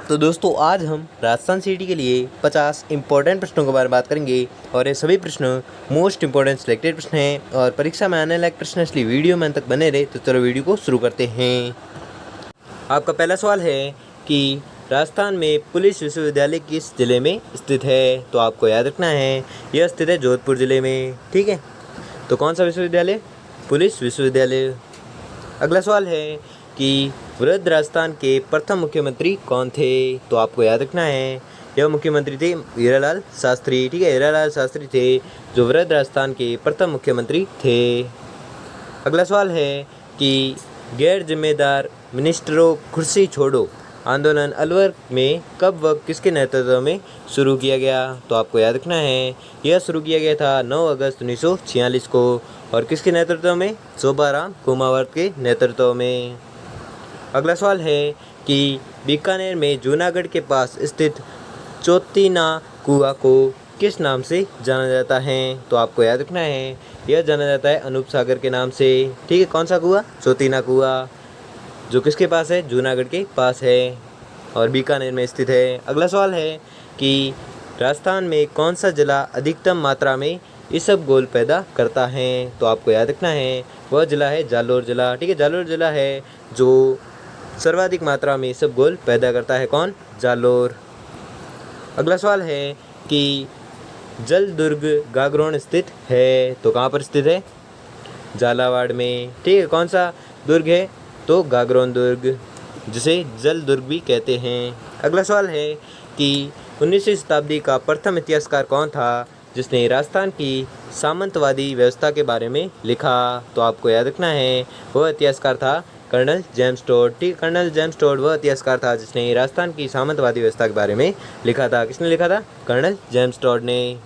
तो दोस्तों आज हम राजस्थान सिटी के लिए 50 इंपॉर्टेंट प्रश्नों के बारे में बात करेंगे और ये सभी प्रश्न मोस्ट इंपॉर्टेंट सिलेक्टेड प्रश्न हैं और परीक्षा में आने लायक प्रश्न, इसलिए वीडियो में अंत तक बने रहे। तो चलो वीडियो को शुरू करते हैं। आपका पहला सवाल है कि राजस्थान में पुलिस विश्वविद्यालय किस जिले में स्थित है? तो आपको याद रखना है यह स्थित है जोधपुर जिले में। ठीक है, तो कौन सा विश्वविद्यालय? पुलिस विश्वविद्यालय। अगला सवाल है कि वृद्ध राजस्थान के प्रथम मुख्यमंत्री कौन थे? तो आपको याद रखना है यह मुख्यमंत्री थे हीरालाल शास्त्री। ठीक है, हीरालाल शास्त्री थे जो वृद्ध राजस्थान के प्रथम मुख्यमंत्री थे। अगला सवाल है कि गैर जिम्मेदार मिनिस्टरों कुर्सी छोड़ो आंदोलन अलवर में कब व किसके नेतृत्व में शुरू किया गया? तो आपको याद रखना है यह शुरू किया गया था 9 अगस्त 1946 को। और किसके नेतृत्व में? शोभाराम कुमावत के नेतृत्व में। अगला सवाल है कि बीकानेर में जूनागढ़ के पास स्थित चौथीना कुआं को किस नाम से जाना जाता है? तो आपको याद रखना है यह जाना जाता है अनूप सागर के नाम से। ठीक है, कौन सा कुआं? चौथीना कुआं, जो किसके पास है? जूनागढ़ के पास है और बीकानेर में स्थित है। अगला सवाल है कि राजस्थान में कौन सा जिला अधिकतम मात्रा में इसबगोल पैदा करता है? तो आपको याद रखना है वह जिला है जालोर जिला। ठीक है, जालोर जिला है जो सर्वाधिक मात्रा में इसबगोल पैदा करता है। कौन? जालोर। अगला सवाल है कि जलदुर्ग गागरोन स्थित है? तो कहाँ पर स्थित है? झालावाड़ में। ठीक है, कौन सा दुर्ग है? तो गागरोन दुर्ग, जिसे जलदुर्ग भी कहते हैं। अगला सवाल है कि 19वीं शताब्दी का प्रथम इतिहासकार कौन था जिसने राजस्थान की सामंतवादी व्यवस्था के बारे में लिखा? तो आपको याद रखना है वह इतिहासकार था कर्नल जेम्स टोड। ठीक, कर्नल जेम्स टोड वह इतिहासकार था जिसने राजस्थान की सामंतवादी व्यवस्था के बारे में लिखा था। किसने लिखा था? कर्नल जेम्स टोड ने।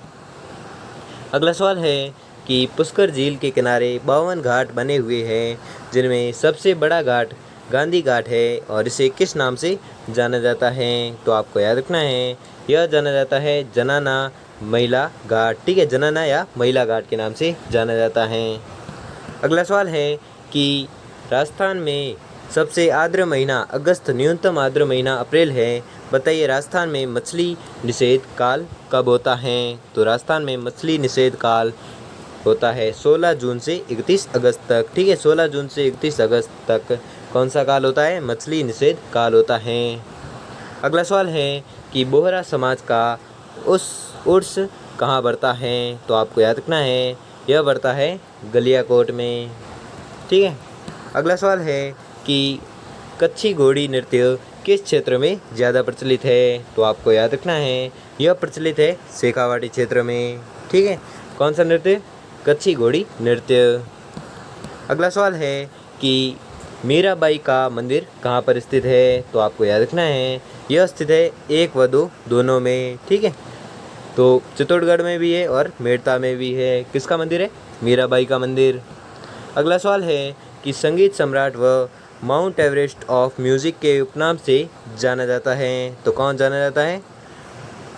अगला सवाल है कि पुष्कर झील के किनारे 52 घाट बने हुए हैं जिनमें सबसे बड़ा घाट गांधी घाट है और इसे किस नाम से जाना जाता है? तो आपको याद रखना है यह जाना जाता है जनाना महिला घाट। ठीक है, जनाना या महिला घाट के नाम से जाना जाता है। अगला सवाल है कि राजस्थान में सबसे आर्द्र महीना अगस्त, न्यूनतम आर्द्र महीना अप्रैल है। बताइए राजस्थान में मछली निषेध काल कब होता है? तो राजस्थान में मछली निषेध काल होता है 16 जून से 31 अगस्त तक। ठीक है, 16 जून से 31 अगस्त तक कौन सा काल होता है? मछली निषेध काल होता है। अगला सवाल है कि बोहरा समाज का उर्स कहाँ बढ़ता है? तो आपको याद रखना है यह बढ़ता है गलियाकोट में। ठीक है, अगला सवाल है कि कच्छी घोड़ी नृत्य किस क्षेत्र में ज़्यादा प्रचलित है? तो आपको याद रखना है यह प्रचलित है शेखावाटी क्षेत्र में। ठीक है, कौन सा नृत्य? कच्छी घोड़ी नृत्य। अगला सवाल है कि मीराबाई का मंदिर कहाँ पर स्थित है? तो आपको याद रखना है यह स्थित है 1 व 2 दोनों में। ठीक है, तो चित्तौड़गढ़ में भी है और मेड़ता में भी है। किसका मंदिर है? मीराबाई का मंदिर। अगला सवाल है कि संगीत सम्राट व माउंट एवरेस्ट ऑफ म्यूज़िक के उपनाम से जाना जाता है। तो कौन जाना जाता है?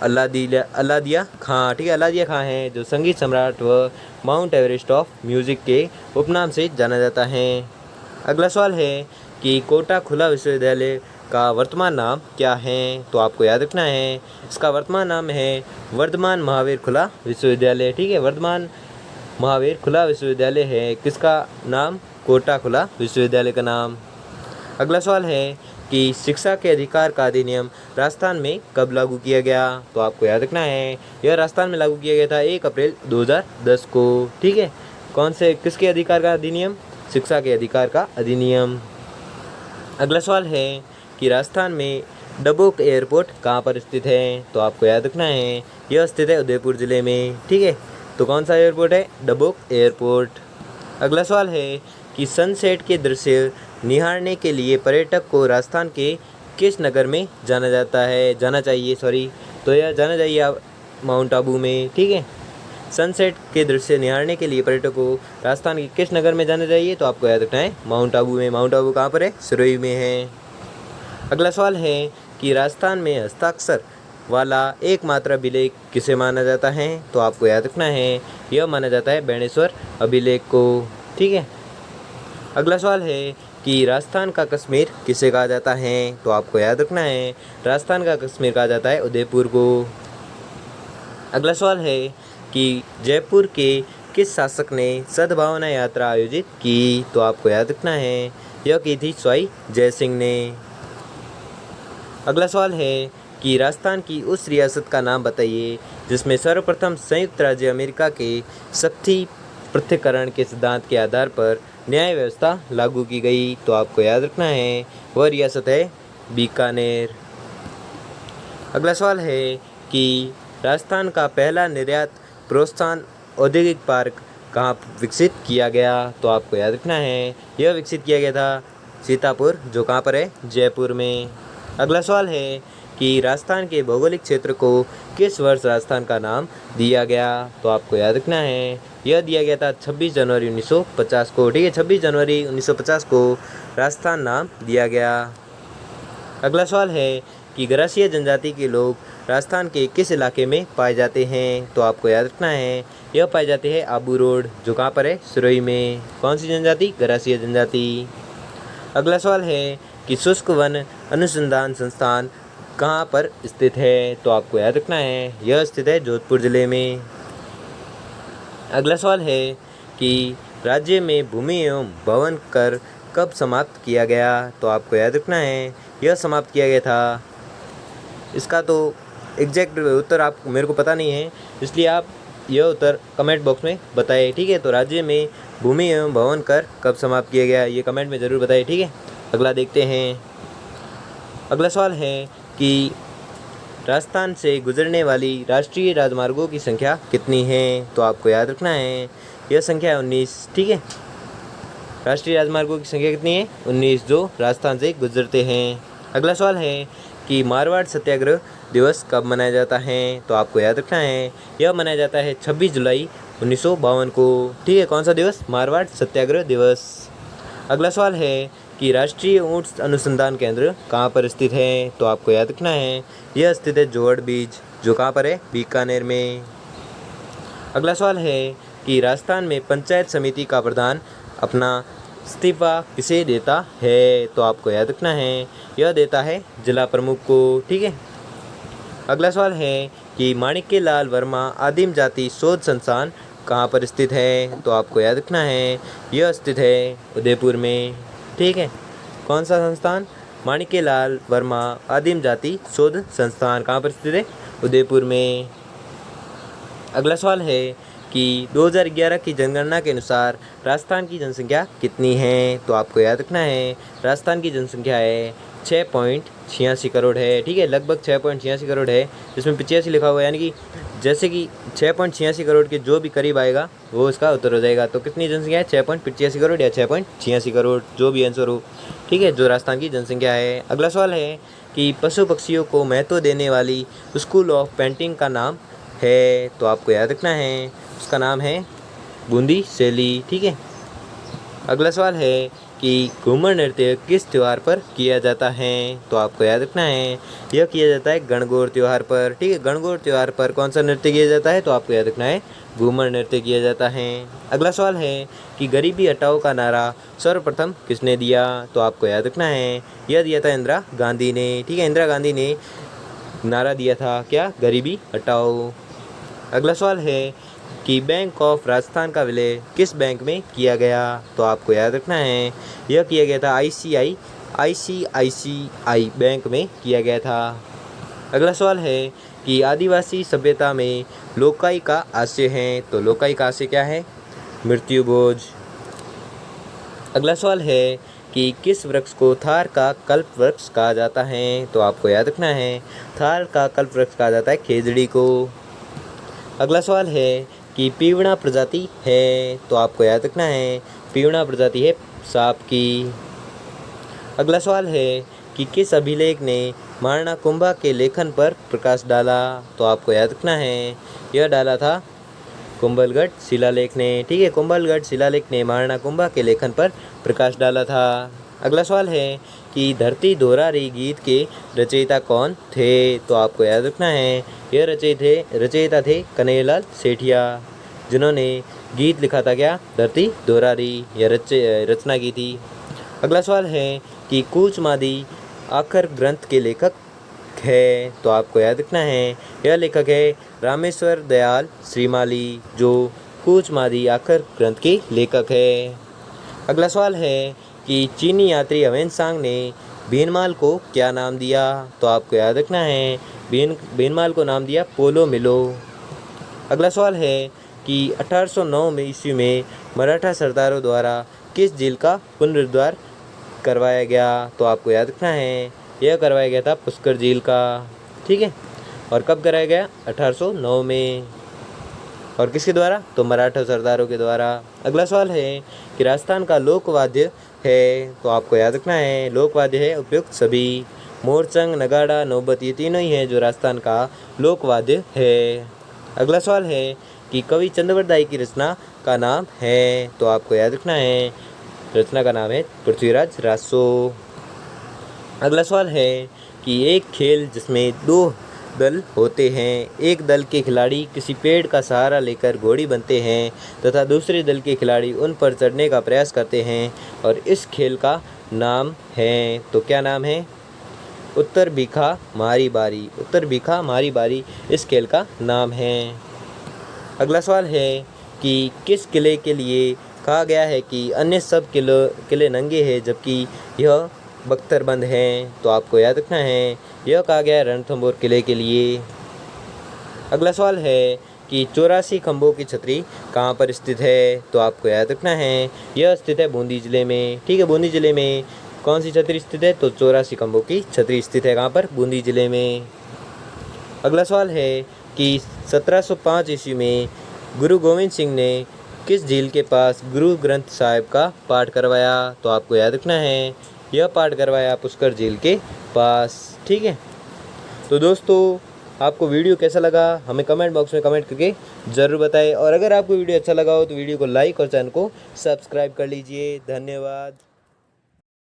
अलादिया खां। ठीक है, अलादिया खां है जो संगीत सम्राट व माउंट एवरेस्ट ऑफ म्यूज़िक के उपनाम से जाना जाता है। अगला सवाल है कि कोटा खुला विश्वविद्यालय का वर्तमान नाम क्या है? तो आपको याद रखना है इसका वर्तमान नाम है वर्धमान महावीर खुला विश्वविद्यालय। ठीक है, वर्धमान महावीर खुला विश्वविद्यालय है किसका नाम? कोटा खुला विश्वविद्यालय का नाम। अगला सवाल है कि शिक्षा के अधिकार का अधिनियम राजस्थान में कब लागू किया गया? तो आपको याद रखना है यह राजस्थान में लागू किया गया था 1 अप्रैल 2010 को। ठीक है, कौन से किसके अधिकार का अधिनियम? शिक्षा के अधिकार का अधिनियम। अगला सवाल है कि राजस्थान में डबोक एयरपोर्ट कहाँ पर स्थित है? तो आपको याद रखना है यह स्थित है उदयपुर ज़िले में। ठीक है, तो कौन सा एयरपोर्ट है? डबोक एयरपोर्ट। अगला सवाल है कि सनसेट के दृश्य निहारने के लिए पर्यटक को राजस्थान के किस नगर में जाना चाहिए? तो यह जाना चाहिए माउंट आबू में। ठीक है, सनसेट के दृश्य निहारने के लिए पर्यटक को राजस्थान के किस नगर में जाना चाहिए? तो आपको याद रखना है माउंट आबू में। माउंट आबू कहाँ पर है? सिरोही में है। अगला सवाल है कि राजस्थान में हस्ताक्षर वाला एकमात्र अभिलेख किसे माना जाता है? तो आपको याद रखना है यह माना जाता है बेणेश्वर अभिलेख को। ठीक है, अगला सवाल है कि राजस्थान का कश्मीर किसे कहा जाता है, तो आपको याद रखना है राजस्थान का कश्मीर कहा जाता है उदयपुर को। अगला सवाल है कि जयपुर के किस शासक ने सद्भावना यात्रा आयोजित की, तो आपको याद रखना है यह की थी स्वाई जय सिंह ने। अगला सवाल है कि राजस्थान की उस रियासत का नाम बताइए जिसमें सर्वप्रथम संयुक्त राज्य अमेरिका के शक्ति पृथक्करण के सिद्धांत के आधार पर न्याय व्यवस्था लागू की गई, तो आपको याद रखना है वह रियासत है बीकानेर। अगला सवाल है कि राजस्थान का पहला निर्यात प्रोत्साहन औद्योगिक पार्क कहाँ विकसित किया गया, तो आपको याद रखना है यह विकसित किया गया था सीतापुर, जो कहाँ पर है जयपुर में। अगला सवाल है कि राजस्थान के भौगोलिक क्षेत्र को किस वर्ष राजस्थान का नाम दिया गया, तो आपको याद रखना है यह दिया गया था 26 जनवरी 1950 को। ठीक है, 26 जनवरी 1950 को राजस्थान नाम दिया गया। अगला सवाल है कि गरासिया जनजाति के लोग राजस्थान के किस इलाके में पाए जाते हैं, तो आपको याद रखना है यह पाए जाते हैं आबू रोड, जो कहाँ पर है सिरोही में। कौन सी जनजाति? गरासिया जनजाति। अगला सवाल है कि शुष्क वन अनुसंधान संस्थान कहाँ पर स्थित है, तो आपको याद रखना है यह स्थित है जोधपुर जिले में। अगला सवाल है कि राज्य में भूमि एवं भवन कर कब समाप्त किया गया, तो आपको याद रखना है यह समाप्त किया गया था। इसका तो एग्जैक्ट उत्तर आप मेरे को पता नहीं है, इसलिए आप यह उत्तर कमेंट बॉक्स में बताएं। ठीक है, तो राज्य में भूमि एवं भवन कर कब समाप्त किया गया ये कमेंट में ज़रूर बताएं। ठीक है, अगला देखते हैं। अगला सवाल है कि राजस्थान से गुजरने वाली राष्ट्रीय राजमार्गों की संख्या कितनी है, तो आपको याद रखना है यह संख्या है 19। ठीक है, राष्ट्रीय राजमार्गों की संख्या कितनी है? 19, जो राजस्थान से गुजरते हैं। अगला सवाल है कि मारवाड़ सत्याग्रह दिवस कब मनाया जाता है, तो आपको याद रखना है यह मनाया जाता है 26 जुलाई 1952 को। ठीक है, कौन सा दिवस? मारवाड़ सत्याग्रह दिवस। अगला सवाल है कि राष्ट्रीय ऊंट अनुसंधान केंद्र कहाँ पर स्थित है, तो आपको याद रखना है यह स्थित है जोड़ बीज, जो कहाँ पर है बीकानेर में। अगला सवाल है कि राजस्थान में पंचायत समिति का प्रधान अपना इस्तीफा किसे देता है, तो आपको याद रखना है यह देता है जिला प्रमुख को। ठीक है, अगला सवाल है कि माणिक्य लाल वर्मा आदिम जाति शोध संस्थान कहाँ पर स्थित है, तो आपको याद रखना है यह स्थित है उदयपुर में। ठीक है, कौन सा संस्थान? माणिक्य लाल वर्मा आदिम जाति शोध संस्थान कहाँ पर स्थित है? उदयपुर में। अगला सवाल है कि 2011 की जनगणना के अनुसार राजस्थान की जनसंख्या कितनी है, तो आपको याद रखना है राजस्थान की जनसंख्या है 6.86 करोड़ है। ठीक है, लगभग 6.86 करोड़ है, जिसमें 85 लिखा हुआ है, यानी कि जैसे कि 6.86 करोड़ के जो भी करीब आएगा वो इसका उत्तर हो जाएगा। तो कितनी जनसंख्या है? 6.85 करोड़ या 6.86 करोड़, जो भी आंसर हो। ठीक है, जो राजस्थान की जनसंख्या है। अगला सवाल है कि पशु पक्षियों को महत्व देने वाली स्कूल ऑफ पेंटिंग का नाम है, तो आपको याद रखना है उसका नाम है बूंदी शैली। ठीक है, अगला सवाल है कि घूमर नृत्य किस त्यौहार पर किया जाता है, तो आपको याद रखना है यह किया जाता है गणगौर त्यौहार पर। ठीक है, गणगौर त्यौहार पर कौन सा नृत्य किया जाता है, तो आपको याद रखना है घूमर नृत्य किया जाता है। अगला सवाल है कि गरीबी हटाओ का नारा सर्वप्रथम किसने दिया, तो आपको याद रखना है यह दिया था इंदिरा गांधी ने। ठीक है, इंदिरा गांधी ने नारा दिया था क्या? गरीबी हटाओ। अगला सवाल है कि बैंक ऑफ राजस्थान का विलय किस बैंक में किया गया, तो आपको याद रखना है यह किया गया था ICICI बैंक में किया गया था। अगला सवाल है कि आदिवासी सभ्यता में लोकाई का आशय है, तो लोकाई का आशय क्या है? मृत्यु भोज। अगला सवाल है कि किस वृक्ष को थार का कल्प वृक्ष कहा जाता है, तो आपको याद रखना है थार का कल्प वृक्ष कहा जाता है खेजड़ी को। अगला सवाल है कि पीवड़ा प्रजाति है, तो आपको याद रखना है पीवड़ा प्रजाति है सांप की। अगला सवाल है कि किस अभिलेख ने महाराणा कुंभा के लेखन पर प्रकाश डाला, तो आपको याद रखना है यह डाला था कुंभलगढ़ शिलालेख ने। ठीक है, कुंभलगढ़ शिलालेख ने महाराणा कुंभा के लेखन पर प्रकाश डाला था। अगला सवाल है कि धरती दोहरा रही गीत के रचयिता कौन थे, तो आपको याद रखना है यह रचयिता थे कन्हैयालाल सेठिया, जिन्होंने गीत लिखा था क्या? धरती दोहरारी या रचना की थी। अगला सवाल है कि कूच मादी आखर ग्रंथ के लेखक है, तो आपको याद रखना है यह लेखक है रामेश्वर दयाल श्रीमाली, जो कूच मादी आखर ग्रंथ के लेखक है। अगला सवाल है कि चीनी यात्री ह्वेनसांग ने बीनमाल को क्या नाम दिया, तो आपको याद रखना है बीनमाल को नाम दिया पोलो मिलो। अगला सवाल है कि 1809 में ईस्वी में मराठा सरदारों द्वारा किस झील का पुनरुद्धार करवाया गया, तो आपको याद रखना है यह करवाया गया था पुष्कर झील का। ठीक है, और कब कराया गया? 1809 में। और किसके द्वारा? तो मराठा सरदारों के द्वारा। अगला सवाल है कि राजस्थान का लोकवाद्य है, तो आपको याद रखना है लोकवाद्य है उपयुक्त सभी। मोरचंग, नगाड़ा, नौबत ये तीनों ही हैं जो राजस्थान का लोकवाद्य है। अगला सवाल है कि कवि चंद्रवरदाई की रचना का नाम है, तो आपको याद रखना है रचना का नाम है पृथ्वीराज रासो। अगला सवाल है कि एक खेल जिसमें दो दल होते हैं, एक दल के खिलाड़ी किसी पेड़ का सहारा लेकर घोड़ी बनते हैं तथा दूसरे दल के खिलाड़ी उन पर चढ़ने का प्रयास करते हैं और इस खेल का नाम है, तो क्या नाम है? उत्तर भीखा मारी बारी। उत्तर भीखा मारी बारी इस खेल का नाम है। अगला सवाल है कि किस किले के लिए कहा गया है कि अन्य सब किले नंगे हैं जबकि यह बख्तरबंद हैं, तो आपको याद रखना है यह कहा गया है रणथंभौर किले के लिए। अगला सवाल है कि 84 खंभों की छतरी कहाँ पर स्थित है, तो आपको याद रखना है यह स्थित है बूंदी जिले में। ठीक है, बूंदी जिले में कौन सी छतरी स्थित है? तो 84 खंभों की छतरी स्थित है कहाँ पर? बूंदी जिले में। अगला सवाल है कि 1705 ईस्वी में गुरु गोविंद सिंह ने किस झील के पास गुरु ग्रंथ साहिब का पाठ करवाया, तो आपको याद रखना है यह पाठ करवाया पुष्कर झील के पास। ठीक है, तो दोस्तों आपको वीडियो कैसा लगा हमें कमेंट बॉक्स में कमेंट करके ज़रूर बताएं, और अगर आपको वीडियो अच्छा लगा हो तो वीडियो को लाइक और चैनल को सब्सक्राइब कर लीजिए। धन्यवाद।